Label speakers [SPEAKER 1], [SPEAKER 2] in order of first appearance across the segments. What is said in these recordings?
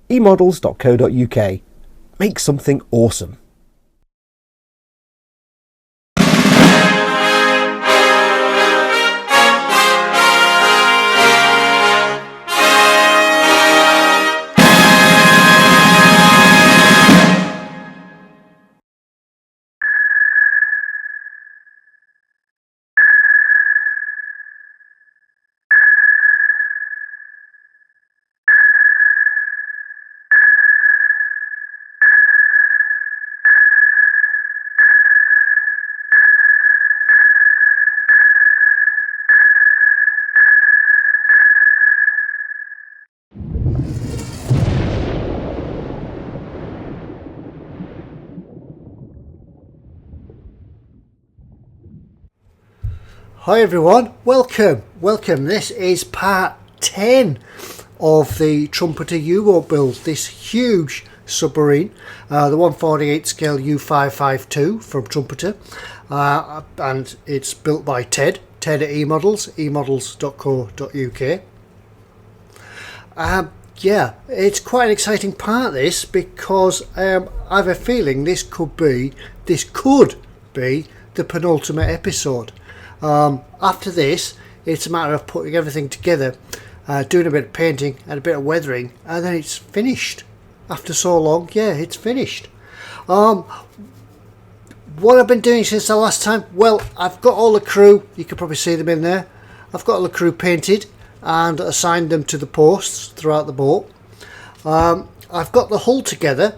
[SPEAKER 1] eModels.co.uk. Make something awesome.
[SPEAKER 2] Hi everyone, welcome. This is part 10 of the Trumpeter U-boat build, this huge submarine, the 148 scale U552 from Trumpeter, and it's built by Ted at eModels, eModels.co.uk. Yeah, it's quite an exciting part, this, because I have a feeling this could be the penultimate episode. After this, it's a matter of putting everything together, doing a bit of painting and a bit of weathering, and then it's finished. After so long, yeah, it's finished. What I've been doing since the last time, well, I've got all the crew, you can probably see them in there. I've got all the crew painted and assigned them to the posts throughout the boat. I've got the hull together.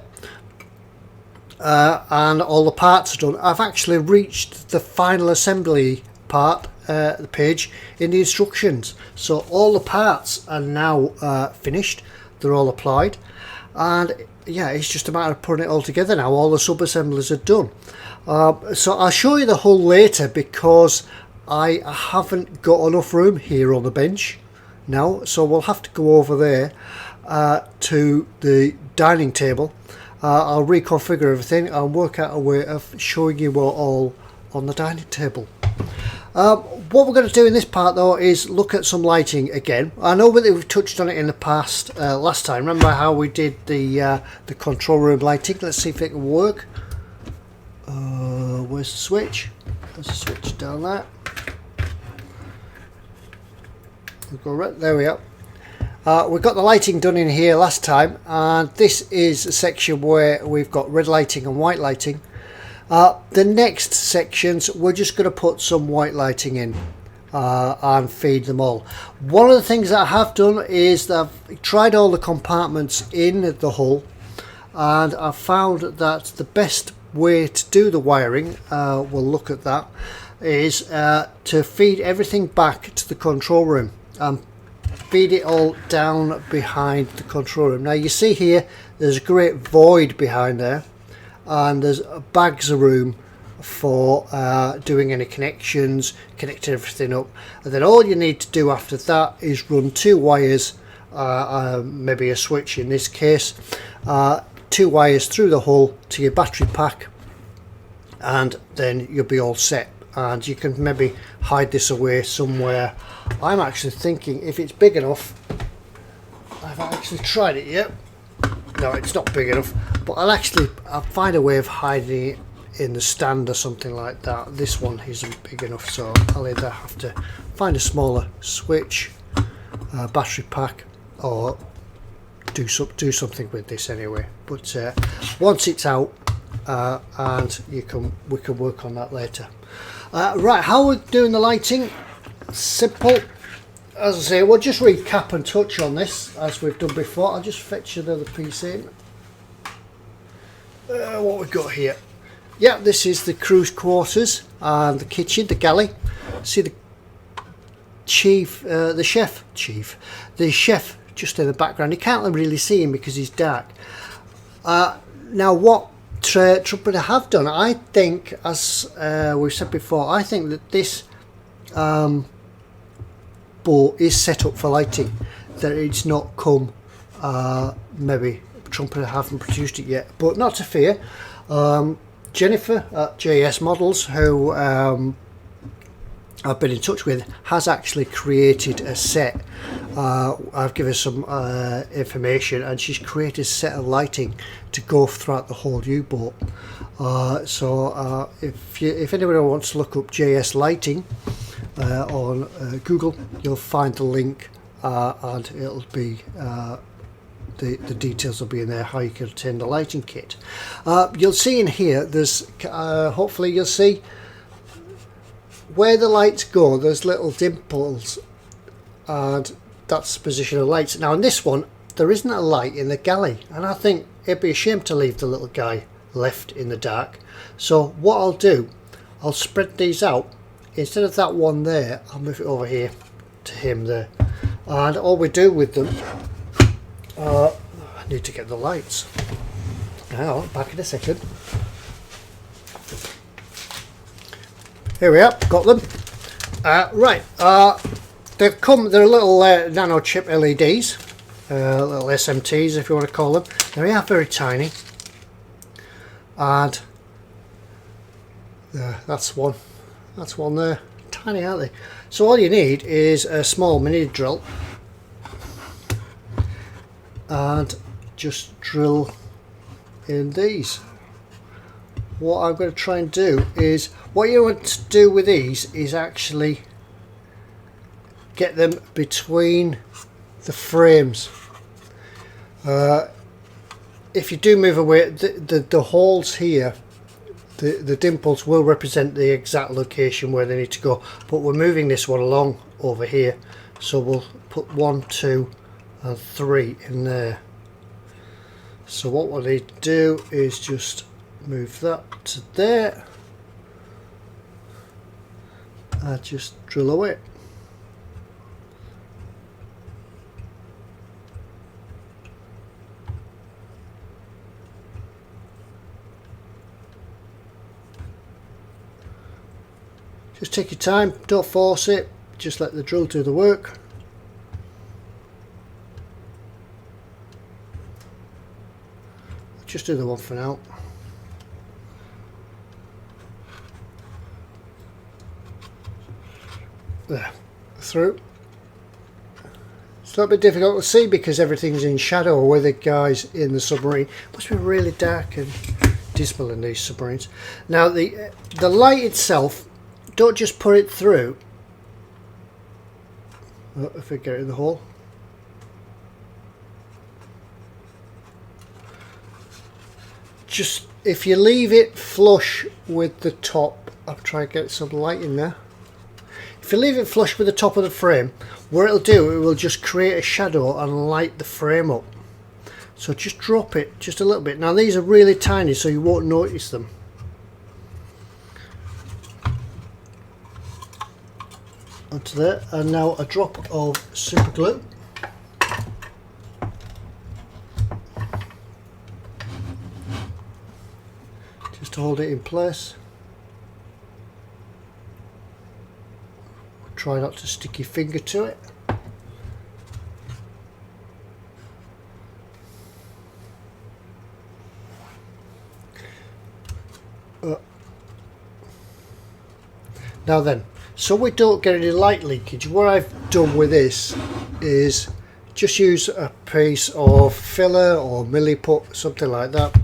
[SPEAKER 2] And all the parts are done. I've actually reached the final assembly part, the page in the instructions, so all the parts are now finished, they're all applied, and yeah, it's just a matter of putting it all together now. All the sub assemblies are done, so I'll show you the hull later because I haven't got enough room here on the bench now, so we'll have to go over there to the dining table. I'll reconfigure everything and work out a way of showing you all on the dining table. What we're going to do in this part though is look at some lighting again. I know that we've touched on it in the past last time. Remember how we did the control room lighting? Let's see if it can work. Where's the switch? There's a switch down there. We'll go right there. We are. We've got the lighting done in here last time, and this is a section where we've got red lighting and white lighting. The next sections we're just going to put some white lighting in and feed them all. One of the things that I have done is that I've tried all the compartments in the hull, and I've found that the best way to do the wiring, we'll look at that, is to feed everything back to the control room. Feed it all down behind the control room. Now you see here there's a great void behind there, and there's bags of room for doing any connections, connecting everything up, and then all you need to do after that is run two wires, maybe a switch in this case, two wires through the hull to your battery pack, and then you'll be all set. And you can maybe hide this away somewhere. I'm actually thinking if it's big enough, I haven't actually tried it yet. No, it's not big enough, but I'll find a way of hiding it in the stand or something like that. This one isn't big enough, so I'll either have to find a smaller switch, battery pack, or do something with this anyway. But once it's out, and we can work on that later. Right, how we're doing the lighting, simple. As I say, we'll just recap and touch on this as we've done before. I'll just fetch another piece in. What we've got here. Yeah, this is the crew's quarters and the kitchen, the galley. See the chef just in the background. You can't really see him because he's dark. Now what Trumpeter have done, I think, as we've said before, I think that this boat is set up for lighting, that it's not come, maybe Trumpeter haven't produced it yet, but not to fear. Jennifer at JS Models, who I've been in touch with has actually created a set. I've given her some information, and she's created a set of lighting to go throughout the whole U-boat. So if anybody wants to look up JS lighting on Google, you'll find the link, and it'll be the details will be in there how you can obtain the lighting kit. You'll see in here there's hopefully you'll see where the lights go, there's little dimples, and that's the position of lights. Now in this one there isn't a light in the galley, and I think it'd be a shame to leave the little guy left in the dark. So what I'll do, I'll spread these out. Instead of that one there, I'll move it over here to him there, and all we do with them, I need to get the lights. Now, back in a second. Here we are, got them. Right, they're little nano chip LEDs, little SMTs if you want to call them. They are very tiny, and that's one there. Tiny, aren't they? So all you need is a small mini drill, and just drill in these. What I'm going to try and do is, what you want to do with these is actually get them between the frames. If you do move away, the holes here, the dimples will represent the exact location where they need to go, but we're moving this one along over here, so we'll put 1, 2 and 3 in there. So what we'll need to do is just move that to there and just drill away. Just take your time, don't force it, just let the drill do the work. Just do the one for now. There, through. It's a little bit difficult to see because everything's in shadow with the guys in the submarine. It must be really dark and dismal in these submarines. Now the light itself, don't just put it through. Oh, if I get it in the hole. Just if you leave it flush with the top, I'll try and get some light in there. If you leave it flush with the top of the frame, what it'll do, it will just create a shadow and light the frame up. So just drop it just a little bit. Now these are really tiny, so you won't notice them. Onto there, and now a drop of super glue. Just to hold it in place. Try not to stick your finger to it. Now then, so we don't get any light leakage, what I've done with this is just use a piece of filler or milliput, something like that.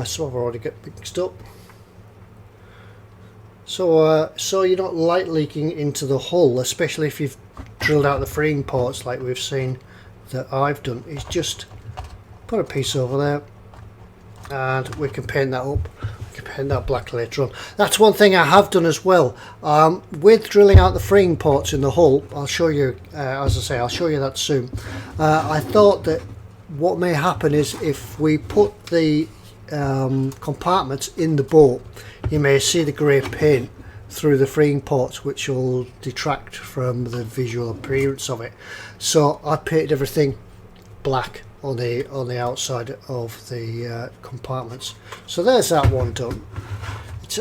[SPEAKER 2] Some I've already got mixed up. So you're not light leaking into the hull, especially if you've drilled out the freeing ports like we've seen that I've done. Is just put a piece over there and we can paint that up. We can paint that black later on. That's one thing I have done as well. With drilling out the freeing ports in the hull, I'll show you, as I say, I'll show you that soon. I thought that what may happen is if we put the compartments in the boat, you may see the grey paint through the freeing ports, which will detract from the visual appearance of it. So I painted everything black on the outside of the compartments. So there's that one done.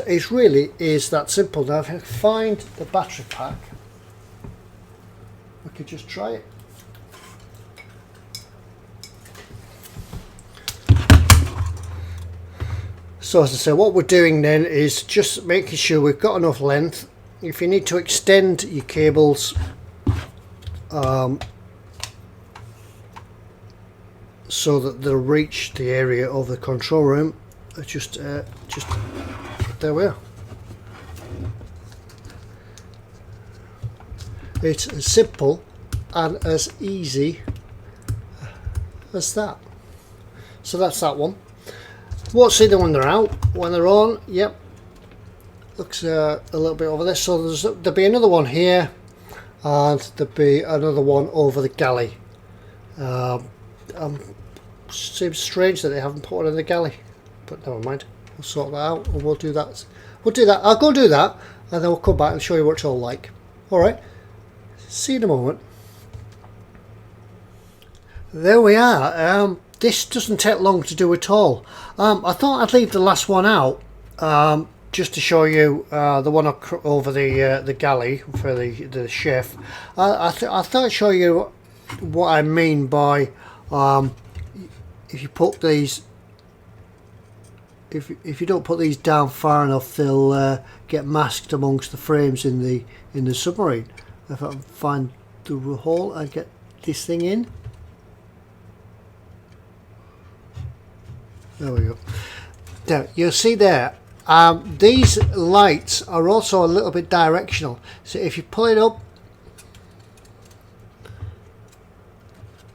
[SPEAKER 2] It really is that simple. Now if I find the battery pack, we could just try it. So as I say, what we're doing then is just making sure we've got enough length. if you need to extend your cables so that they'll reach the area of the control room, just there we are. It's as simple and as easy as that. So that's that one. Won't see them when they're out. When they're on, yep, looks a little bit over there. So there'll be another one here, and there'll be another one over the galley. Seems strange that they haven't put one in the galley, but never mind. We'll sort that out, and we'll do that. We'll do that. I'll go do that, and then we'll come back and show you what it's all like. All right. See you in a moment. There we are. This doesn't take long to do at all. I thought I'd leave the last one out just to show you the one over the galley for the chef. I thought I'd show you what I mean by if you put these, if you don't put these down far enough, they'll get masked amongst the frames in the submarine. If I can find the hole and get this thing in. There we go. Now you'll see there, these lights are also a little bit directional. So if you pull it up,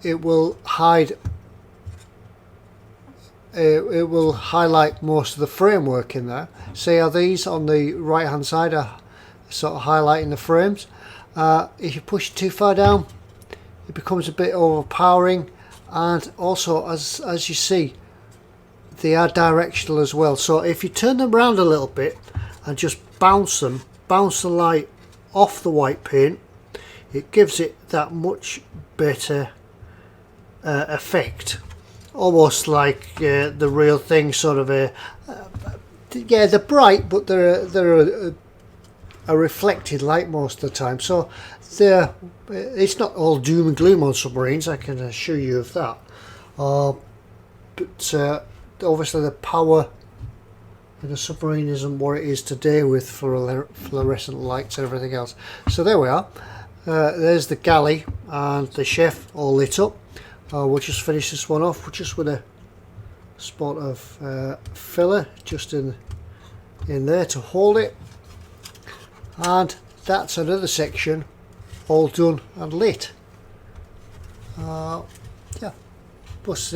[SPEAKER 2] it will hide. It will highlight most of the framework in there. See how these on the right hand side are sort of highlighting the frames. If you push it too far down, it becomes a bit overpowering, and also as you see, they are directional as well. So if you turn them around a little bit and just bounce the light off the white paint, it gives it that much better effect, almost like the real thing. Sort of yeah, they're bright, but they're a reflected light most of the time. So it's not all doom and gloom on submarines, I can assure you of that. But obviously the power in a submarine isn't what it is today with fluorescent lights and everything else. So there we are. There's the galley and the chef all lit up. We'll just finish this one off just with a spot of filler just in there to hold it. And that's another section all done and lit. Yeah, plus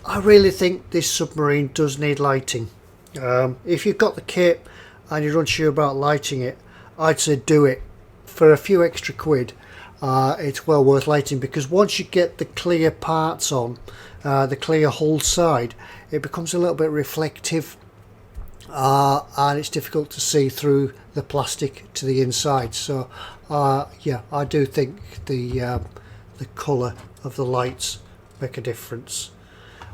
[SPEAKER 2] I really think this submarine does need lighting. If you've got the kit and you're unsure about lighting it, I'd say do it. For a few extra quid, it's well worth lighting, because once you get the clear parts on, the clear hull side, it becomes a little bit reflective. And it's difficult to see through the plastic to the inside. So yeah, I do think the colour of the lights make a difference.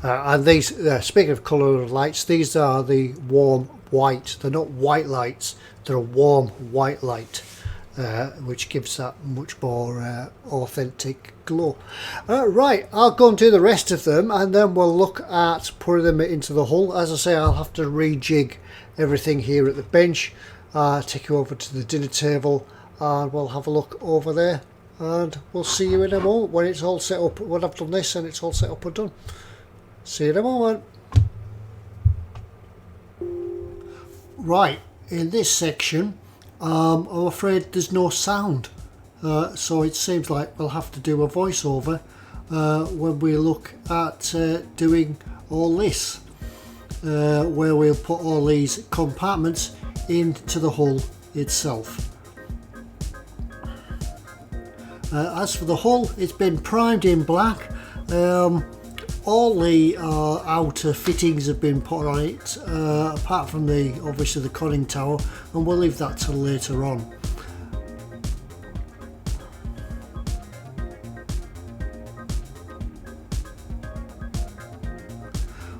[SPEAKER 2] And these, speaking of colour of lights, these are the warm white. They're not white lights, they're a warm white light, which gives that much more authentic glow. Right, I'll go and do the rest of them, and then we'll look at putting them into the hull. As I say, I'll have to rejig everything here at the bench, take you over to the dinner table, and we'll have a look over there, and we'll see you in a moment when it's all set up, when I've done this and it's all set up and done. See you in a moment. Right, in this section, I'm afraid there's no sound, so it seems like we'll have to do a voiceover when we look at doing all this, where we'll put all these compartments into the hull itself. As for the hull, it's been primed in black. All the outer fittings have been put on it, apart from obviously the conning tower, and we'll leave that till later on.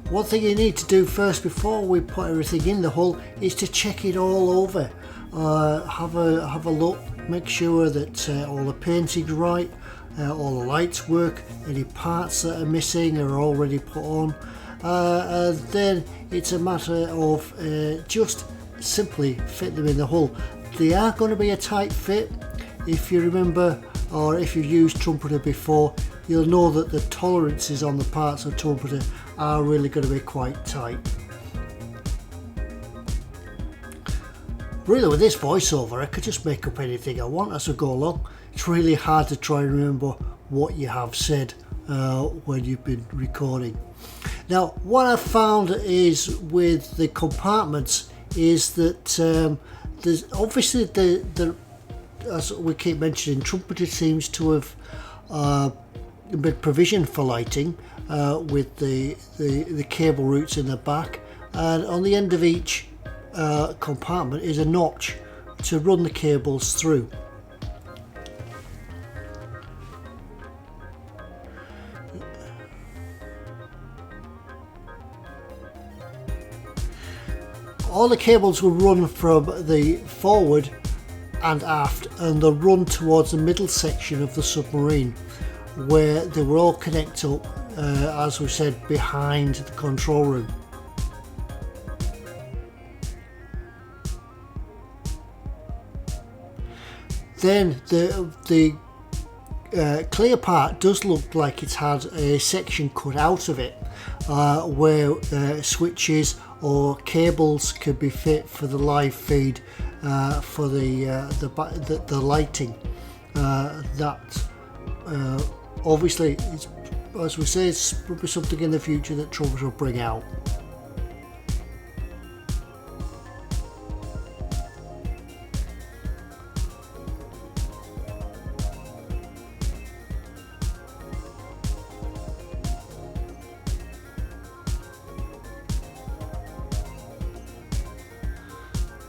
[SPEAKER 2] One thing you need to do first before we put everything in the hull is to check it all over. Have a look, make sure that all the painting's right, all the lights work, any parts that are missing are already put on, and then it's a matter of just simply fit them in the hull. they are going to be a tight fit. If you remember, or if you've used Trumpeter before, you'll know that the tolerances on the parts of Trumpeter are really going to be quite tight. Really, with this voiceover, I could just make up anything I want as I go along. It's really hard to try and remember what you have said when you've been recording. Now, what I've found is with the compartments is that there's obviously as we keep mentioning, Trumpeter seems to have made provision for lighting with the cable routes in the back, and on the end of each compartment is a notch to run the cables through. All the cables will run from the forward and aft, and they'll run towards the middle section of the submarine, where they will all connect up, as we said, behind the control room. Then the clear part does look like it's had a section cut out of it, where switches or cables could be fit for the live feed for the lighting. That obviously, as we say, it's probably something in the future that Trumpeter will bring out.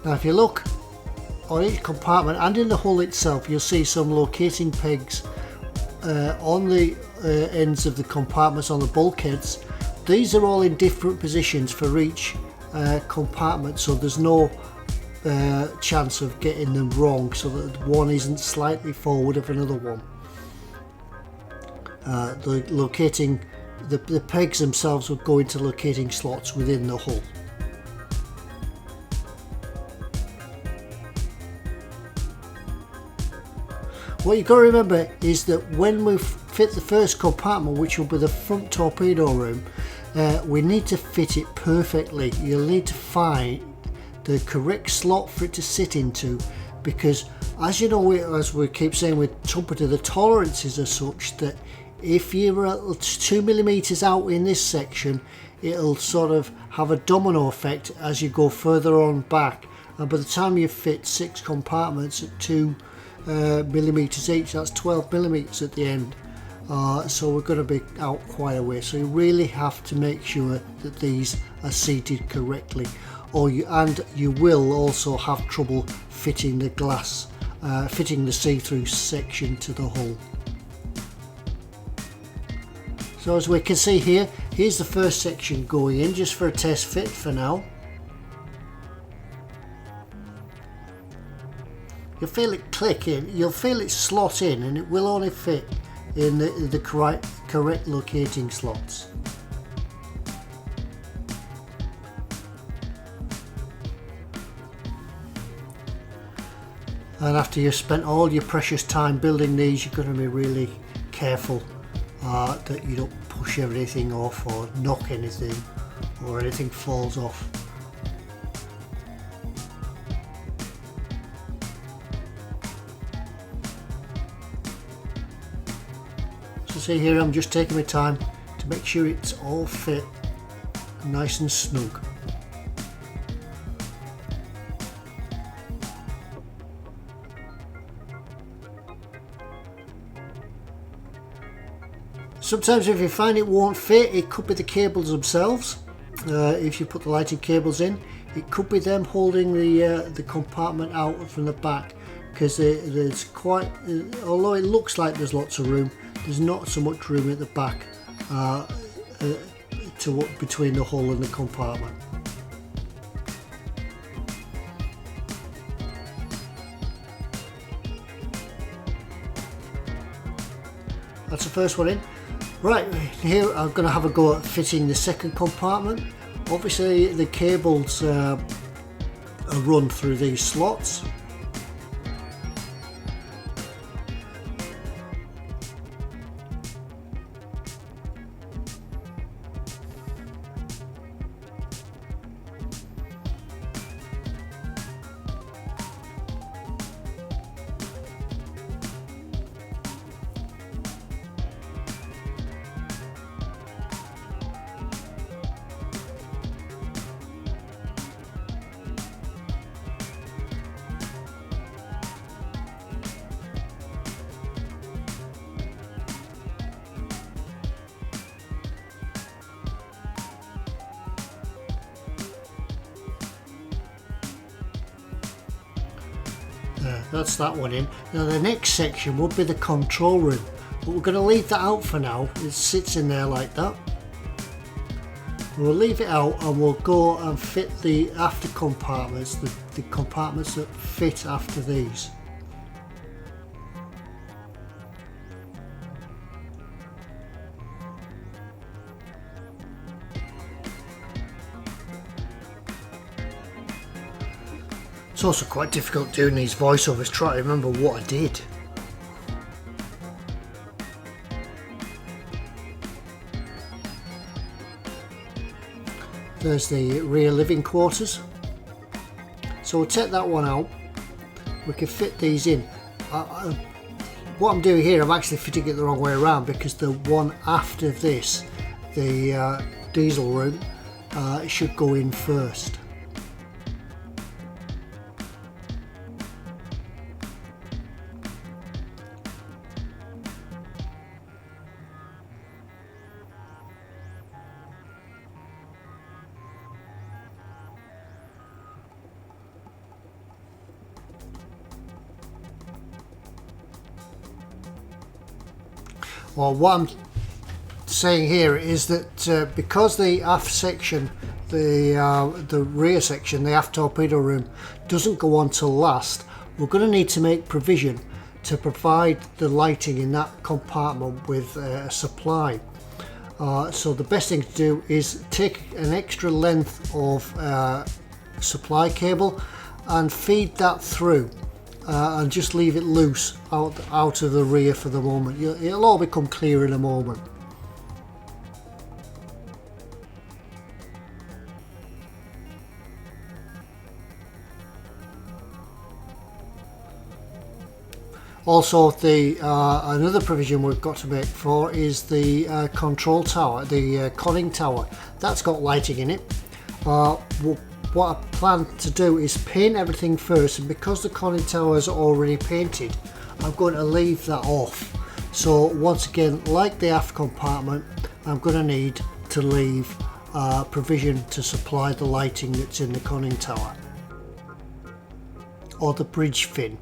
[SPEAKER 2] Now if you look on each compartment and in the hull itself, you'll see some locating pegs on the ends of the compartments on the bulkheads. These are all in different positions for each compartment, so there's no chance of getting them wrong, so that one isn't slightly forward of another one. The pegs themselves will go into locating slots within the hull. What you've got to remember is that when we fit the first compartment, which will be the front torpedo room, we need to fit it perfectly. You'll need to find the correct slot for it to sit into, because as you know, as we keep saying with Trumpeter, the tolerances are such that if you're 2mm out in this section, it'll sort of have a domino effect as you go further on back, and by the time you fit 6 compartments at 2 millimeters each, that's 12 millimeters at the end, so we're going to be out quite a way. So you really have to make sure that these are seated correctly, and you will also have trouble fitting the glass, fitting the see-through section to the hull. So as we can see here, here's the first section going in just for a test fit for now. You'll feel it click in, you'll feel it slot in, and it will only fit in the correct locating slots. And after you've spent all your precious time building these, you're going to be really careful that you don't push everything off or knock anything or anything falls off. So see here, I'm just taking my time to make sure it's all fit nice and snug. Sometimes if you find it won't fit, it could be the cables themselves. If you put the lighting cables in, it could be them holding the compartment out from the back, because there's quite, although it looks like there's lots of room, there's not so much room at the back between the hull and the compartment. That's the first one in. Right, here I'm going to have a go at fitting the second compartment. Obviously the cables are run through these slots, That's that one in. Now the next section would be the control room, but we're going to leave that out for now. It sits in there like that. We'll leave it out and we'll go and fit the after compartments, the compartments that fit after these. It's also quite difficult doing these voiceovers, trying to remember what I did. There's the rear living quarters. So we'll take that one out. We can fit these in. What I'm doing here, I'm actually fitting it the wrong way around, because the one after this, the diesel room, should go in first. Well, what I'm saying here is that because the aft section, the rear section, the aft torpedo room, doesn't go on till last, we're going to need to make provision to provide the lighting in that compartment with a supply. So the best thing to do is take an extra length of supply cable and feed that through. And just leave it loose out of the rear for the moment. It'll all become clear in a moment. Also, another provision we've got to make for is the control tower, the conning tower. That's got lighting in it. What I plan to do is paint everything first, and because the conning tower is already painted, I'm going to leave that off. So once again, like the aft compartment, I'm going to need to leave provision to supply the lighting that's in the conning tower, or the bridge fin,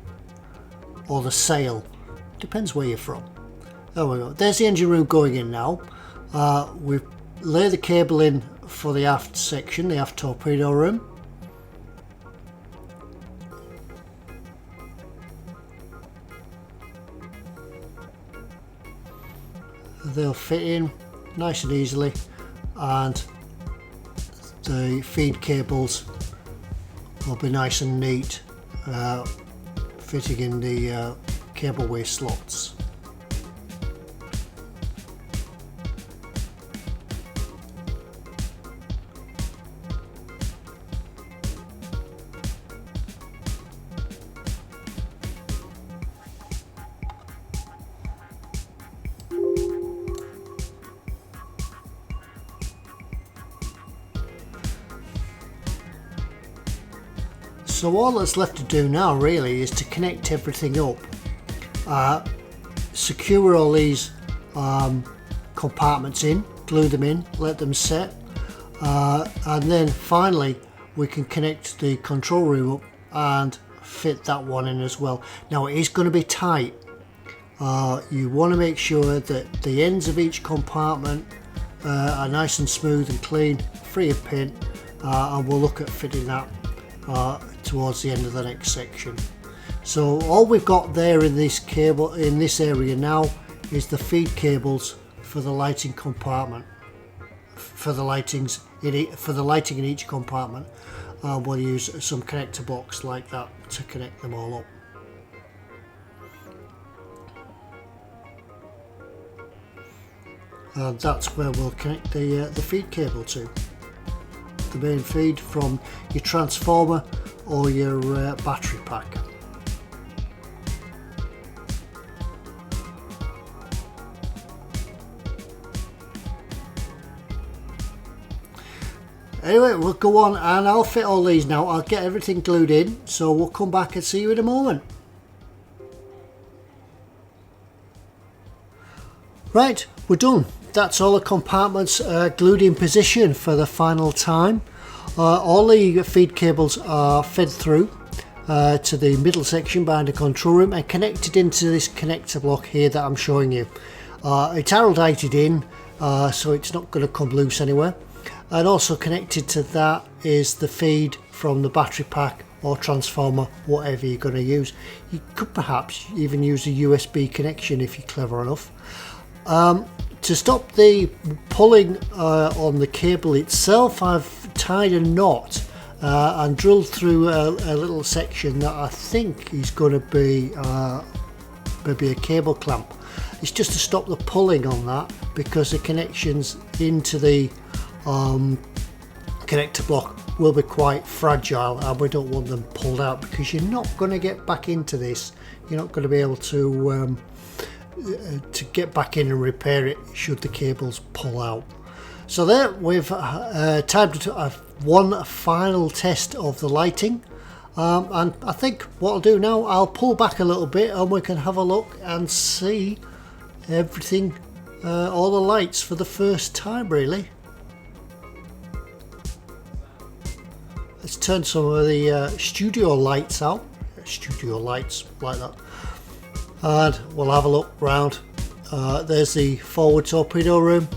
[SPEAKER 2] or the sail, depends where you're from. There we go, there's the engine room going in now. We've laid the cable in for the aft section, the aft torpedo room. They'll fit in nice and easily, and the feed cables will be nice and neat, fitting in the cableway slots. So all that's left to do now really is to connect everything up, secure all these compartments in, glue them in, let them set, and then finally we can connect the control room up and fit that one in as well. Now it is going to be tight. You want to make sure that the ends of each compartment are nice and smooth and clean, free of paint, and we'll look at fitting that towards the end of the next section. So all we've got there in this cable, in this area now, is the feed cables for the lighting compartment, for the lighting in each compartment. We'll use some connector box like that to connect them all up. And that's where we'll connect the feed cable to. The main feed from your transformer or your battery pack. Anyway, we'll go on and I'll fit all these now. I'll get everything glued in, so we'll come back and see you in a moment. Right, we're done. That's all the compartments glued in position for the final time. All the feed cables are fed through, to the middle section behind the control room and connected into this connector block here that I'm showing you. It's arrow-dated in, so it's not going to come loose anywhere. And also connected to that is the feed from the battery pack or transformer, whatever you're going to use. You could perhaps even use a USB connection if you're clever enough. To stop the pulling on the cable itself, I've tied a knot and drilled through a little section that I think is going to be maybe a cable clamp. It's just to stop the pulling on that, because the connections into the connector block will be quite fragile and we don't want them pulled out, because you're not going to get back into this. You're not going to be able to get back in and repair it should the cables pull out. So there we've time to one final test of the lighting, and I think what I'll do now, I'll pull back a little bit and we can have a look and see everything, all the lights for the first time really. Let's turn some of the studio lights out, studio lights like that, and we'll have a look round. There's the forward torpedo room,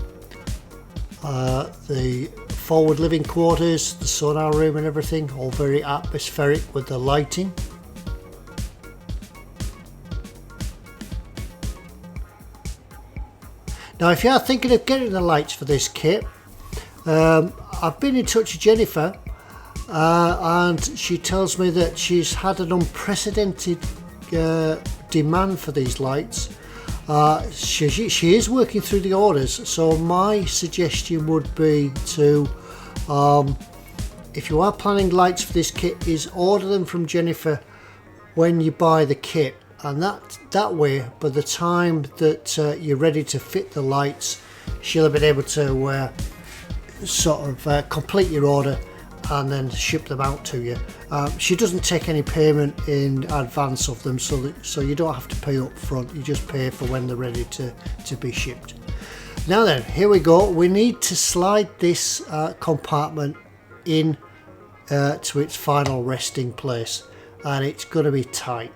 [SPEAKER 2] the forward living quarters, the sonar room and everything, all very atmospheric with the lighting. Now if you are thinking of getting the lights for this kit, I've been in touch with Jennifer and she tells me that she's had an unprecedented demand for these lights. She is working through the orders, so my suggestion would be to, if you are planning lights for this kit, is order them from Jennifer when you buy the kit, and that way by the time that you're ready to fit the lights, she'll have been able to sort of complete your order and then ship them out to you. She doesn't take any payment in advance of them, so you don't have to pay up front. You just pay for when they're ready to be shipped. Now then, here we go. We need to slide this compartment in to its final resting place, and it's going to be tight.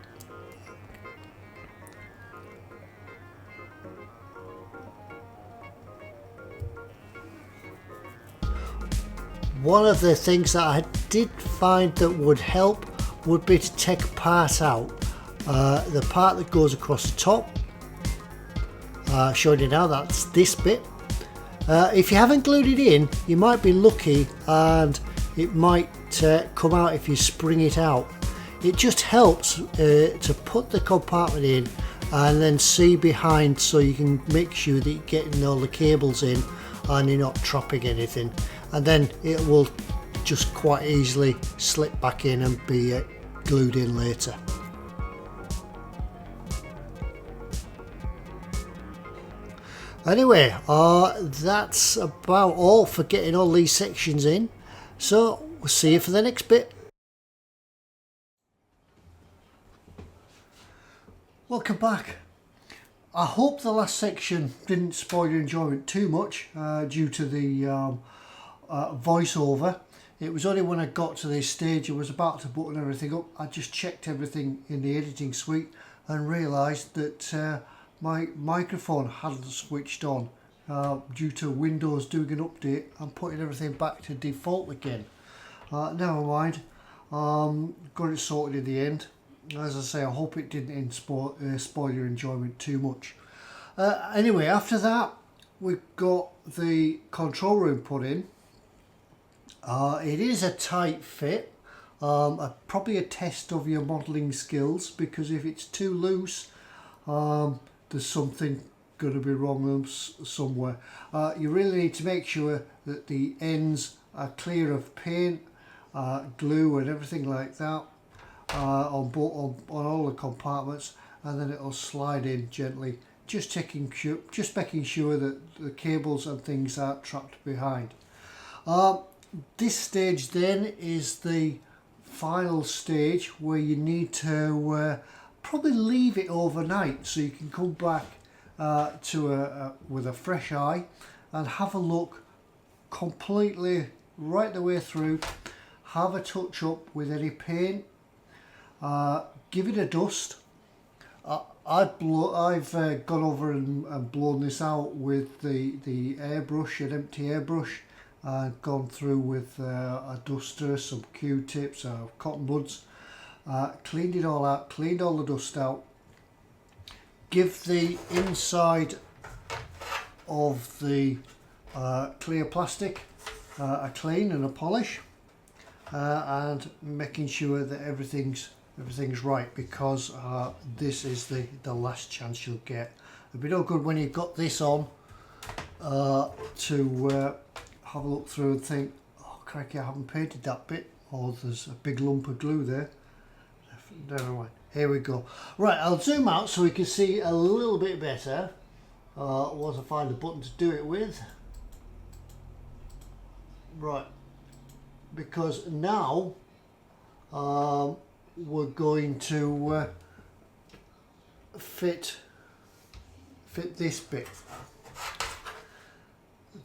[SPEAKER 2] One of the things that I did find that would help would be to take a part out, the part that goes across the top. Showing you now, that's this bit. If you haven't glued it in, you might be lucky and it might come out if you spring it out. It just helps to put the compartment in and then see behind, so you can make sure that you're getting all the cables in and you're not trapping anything, and then it will just quite easily slip back in and be glued in later. Anyway, that's about all for getting all these sections in, so we'll see you for the next bit. Welcome back. I hope the last section didn't spoil your enjoyment too much due to the voiceover. It was only when I got to this stage I was about to button everything up, I just checked everything in the editing suite and realised that my microphone hadn't switched on due to Windows doing an update and putting everything back to default again. Never mind, got it sorted in the end. As I say, I hope it didn't spoil your enjoyment too much. Anyway, after that we've got the control room put in. It is a tight fit, probably a test of your modelling skills, because if it's too loose, there's something going to be wrong somewhere. You really need to make sure that the ends are clear of paint, glue and everything like that on all the compartments, and then it'll slide in gently, just making sure that the cables and things aren't trapped behind. This stage then is the final stage where you need to probably leave it overnight so you can come back with a fresh eye and have a look completely right the way through, have a touch up with any paint, Give it a dust. I've gone over and blown this out with the airbrush, an empty airbrush, and gone through with a duster, some Q-tips, cotton buds, cleaned it all out, cleaned all the dust out. Give the inside of the clear plastic a clean and a polish, and making sure that everything's right, because this is the last chance you'll get. It'd be no good when you've got this on to have a look through and think, oh crikey, I haven't painted that bit, or there's a big lump of glue there. Never mind. Here we go. Right, I'll zoom out so we can see a little bit better once I find a button to do it with. Right, because now we're going to fit this bit,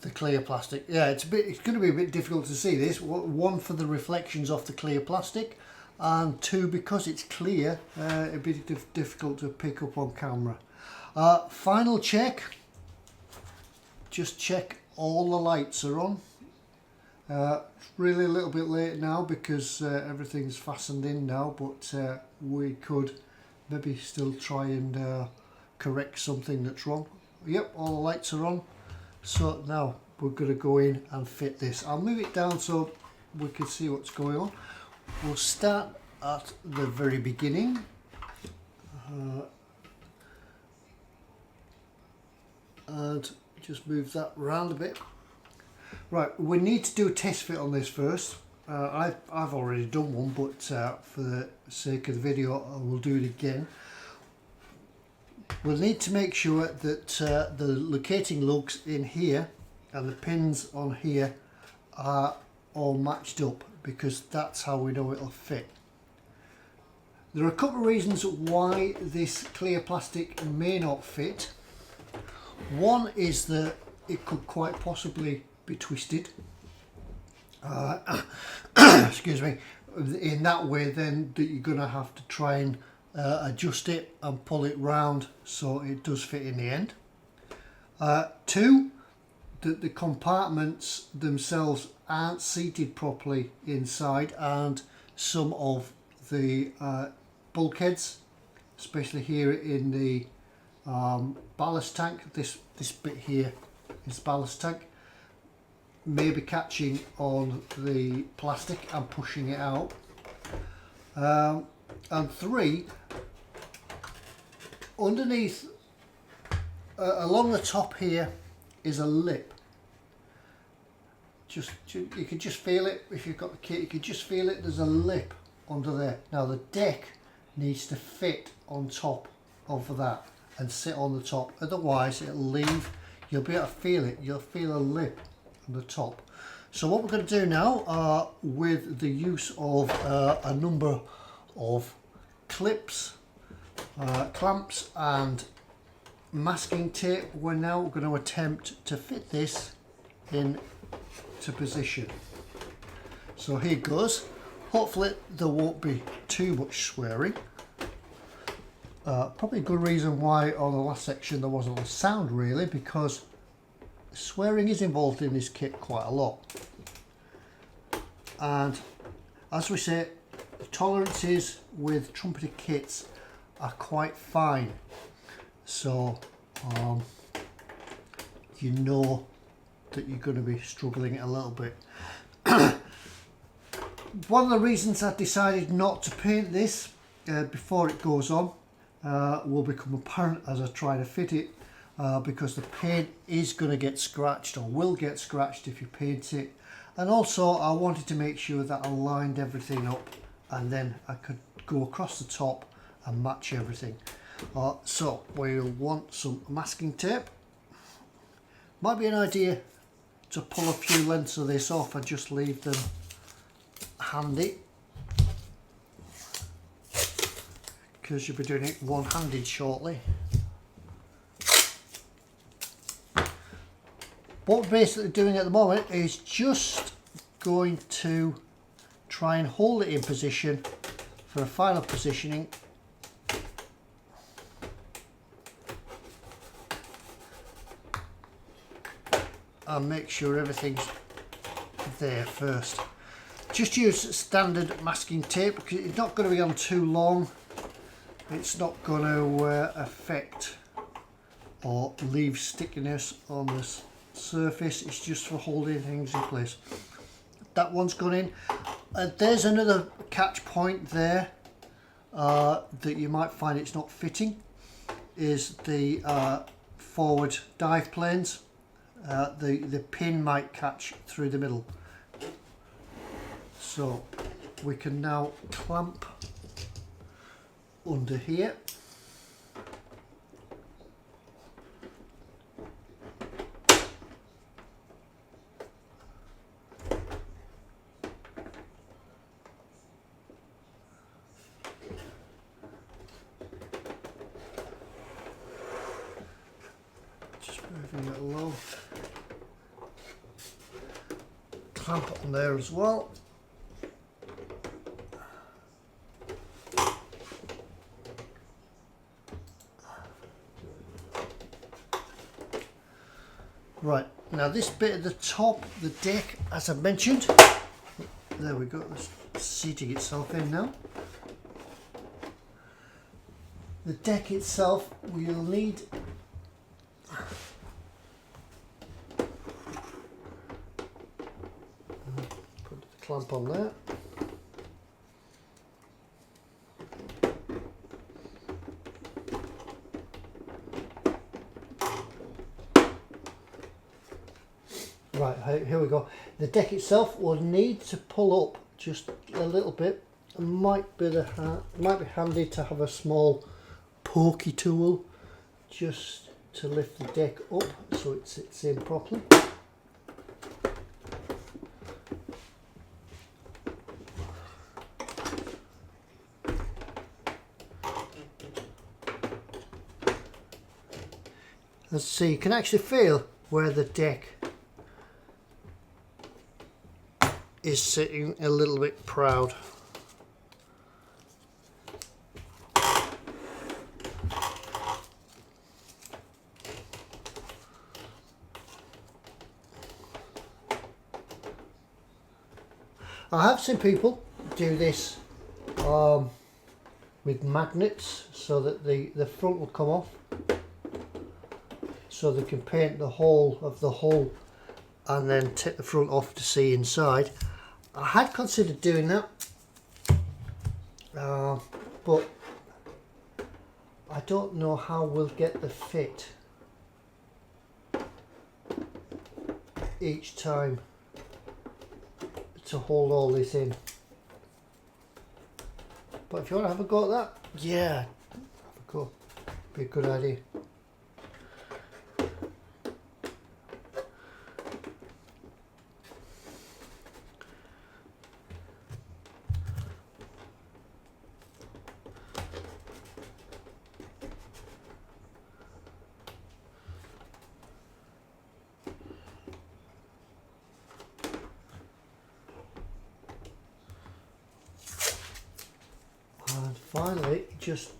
[SPEAKER 2] the clear plastic. Yeah, it's going to be a bit difficult to see this. One, for the reflections off the clear plastic, and two, because it's clear, it'd be difficult to pick up on camera. Final check. Just check all the lights are on. It's really a little bit late now because everything's fastened in now, but we could maybe still try and correct something that's wrong. Yep, all the lights are on. So now we're going to go in and fit this. I'll move it down so we can see what's going on. We'll start at the very beginning. And just move that around a bit. Right, we need to do a test fit on this first. I've already done one, but for the sake of the video I will do it again. We'll need to make sure that the locating lugs in here and the pins on here are all matched up, because that's how we know it'll fit. There are a couple of reasons why this clear plastic may not fit. One is that it could quite possibly be twisted. Excuse me. In that way, then, that you're going to have to try and adjust it and pull it round so it does fit in the end. Two, that the compartments themselves aren't seated properly inside, and some of the bulkheads, especially here in the ballast tank, this bit here is ballast tank, may be catching on the plastic and pushing it out. And three, underneath, along the top here is a lip. You can just feel it if you've got the kit. You can just feel it. There's a lip under there. Now the deck needs to fit on top of that and sit on the top. Otherwise, it'll leave. You'll be able to feel it. You'll feel a lip on the top. So what we're going to do now, with the use of a number of clips, clamps and masking tape, we're now going to attempt to fit this in to position. So here goes. Hopefully there won't be too much swearing. Probably a good reason why on the last section there wasn't a sound, really, because swearing is involved in this kit quite a lot. And as we say, the tolerances with Trumpeter kits are quite fine, so you know that you're going to be struggling a little bit. One of the reasons I decided not to paint this before it goes on will become apparent as I try to fit it, because the paint is going to get scratched, or will get scratched if you paint it. And also I wanted to make sure that I lined everything up, and then I could go across the top and match everything. So we'll want some masking tape. Might be an idea to pull a few lengths of this off and just leave them handy, because you'll be doing it one-handed shortly. What we're basically doing at the moment is just going to try and hold it in position for a final positioning, and make sure everything's there first. Just use standard masking tape because it's not going to be on too long. It's not going to affect or leave stickiness on the surface. It's just for holding things in place. That one's gone in. There's another catch point there that you might find it's not fitting, is the forward dive planes. The pin might catch through the middle. So we can now clamp under here. Just moving it along. Clamp it on there as well. Right, now this bit at the top, the deck, as I mentioned, there we go, it's seating itself in now. The deck itself, we'll need put the clamp on there. Right, here we go. The deck itself will need to pull up just a little bit. It might be handy to have a small pokey tool just to lift the deck up so it sits in properly. Let's see, you can actually feel where the deck is sitting a little bit proud. I have seen people do this with magnets so that the front will come off, so they can paint the whole of the hull and then take the front off to see inside. I had considered doing that, but I don't know how we'll get the fit each time to hold all this in. But if you want to have a go at that, yeah, have a go. Be a good idea. And finally, just,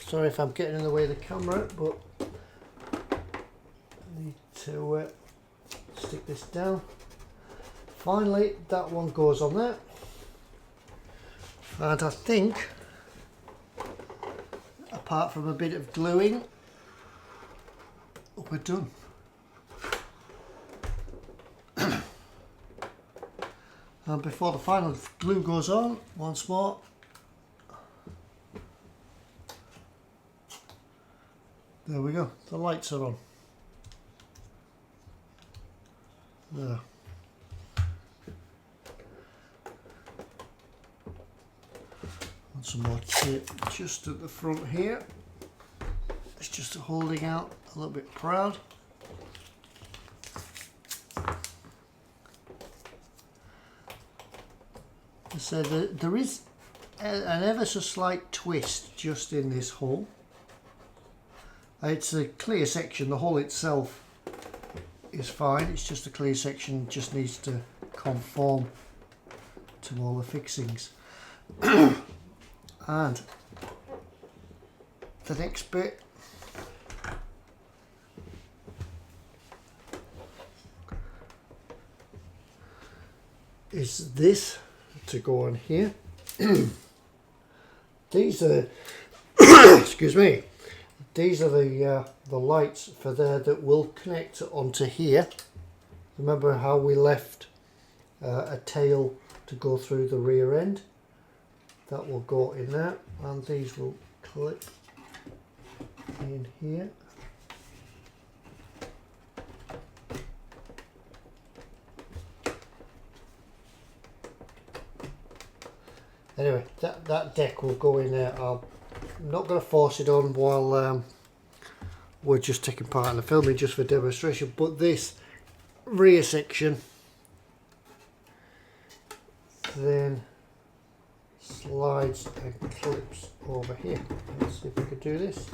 [SPEAKER 2] sorry if I'm getting in the way of the camera, but I need to stick this down. Finally, that one goes on there, and I think, apart from a bit of gluing, we're done. And before the final glue goes on, once more, there we go, the lights are on. There. And some more tape just at the front here. It's just holding out a little bit proud. So there is an ever so slight twist just in this hull. It's a clear section, the hull itself is fine, it's just a clear section, just needs to conform to all the fixings. And the next bit is this to go on here. These are excuse me, these are the lights for there that will connect onto here. Remember how we left a tail to go through the rear end? That will go in there, and these will clip in here. Anyway, that deck will go in there. I'm not going to force it on while we're just taking part in the filming, just for demonstration, but this rear section then slides and clips over here. Let's see if we can do this.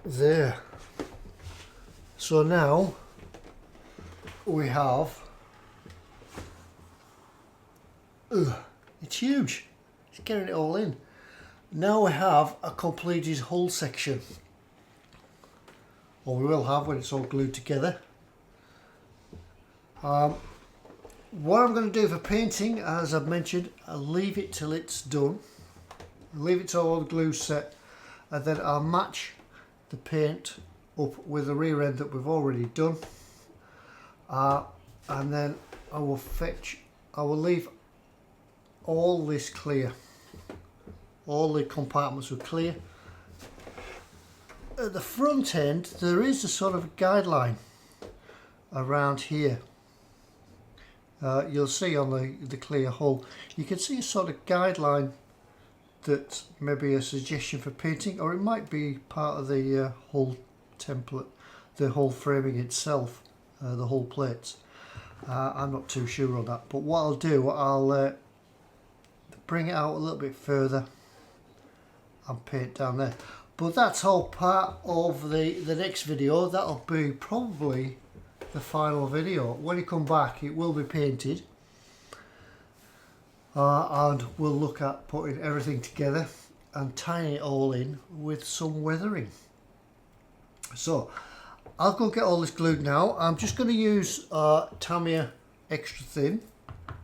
[SPEAKER 2] There. So now we have, it's huge, it's getting it all in. Now we have a completed hull section, or we will have when it's all glued together. What I'm going to do for painting, as I've mentioned, I'll leave it till it's done, leave it till all the glue's set, and then I'll match the paint up with the rear end that we've already done, and then I will leave all this clear, all the compartments are clear. At the front end there is a sort of a guideline around here. You'll see on the clear hull, you can see a sort of guideline that's maybe a suggestion for painting, or it might be part of the hull template, the hull framing itself, the hull plates. I'm not too sure on that, but what I'll do, I'll bring it out a little bit further and paint down there. But that's all part of the next video. That'll be probably the final video. When you come back, it will be painted. And we'll look at putting everything together and tying it all in with some weathering. So I'll go get all this glued now. I'm just going to use Tamiya extra thin.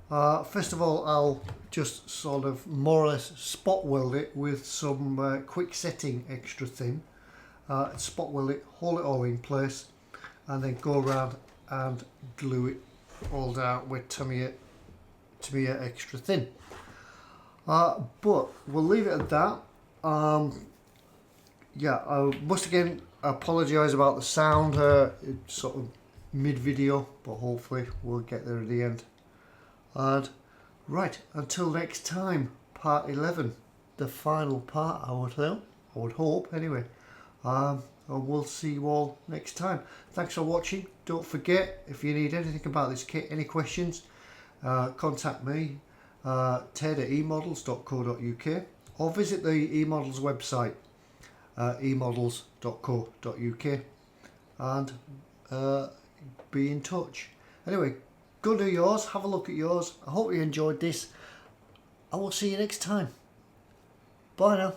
[SPEAKER 2] First of all, I'll just sort of more or less spot weld it with some quick setting extra thin. Spot weld it, hold it all in place, and then go around and glue it all down with Tamiya extra thin. But we'll leave it at that. Yeah, I must again apologise about the sound. It's sort of mid video, but hopefully we'll get there at the end. And right, until next time, part 11, the final part, I would hope anyway. And we'll see you all next time. Thanks for watching. Don't forget, if you need anything about this kit, any questions, contact me, Ted at eModels.co.uk, or visit the eModels website, eModels.co.uk, and be in touch. Anyway, go do yours, have a look at yours. I hope you enjoyed this. I will see you next time. Bye now.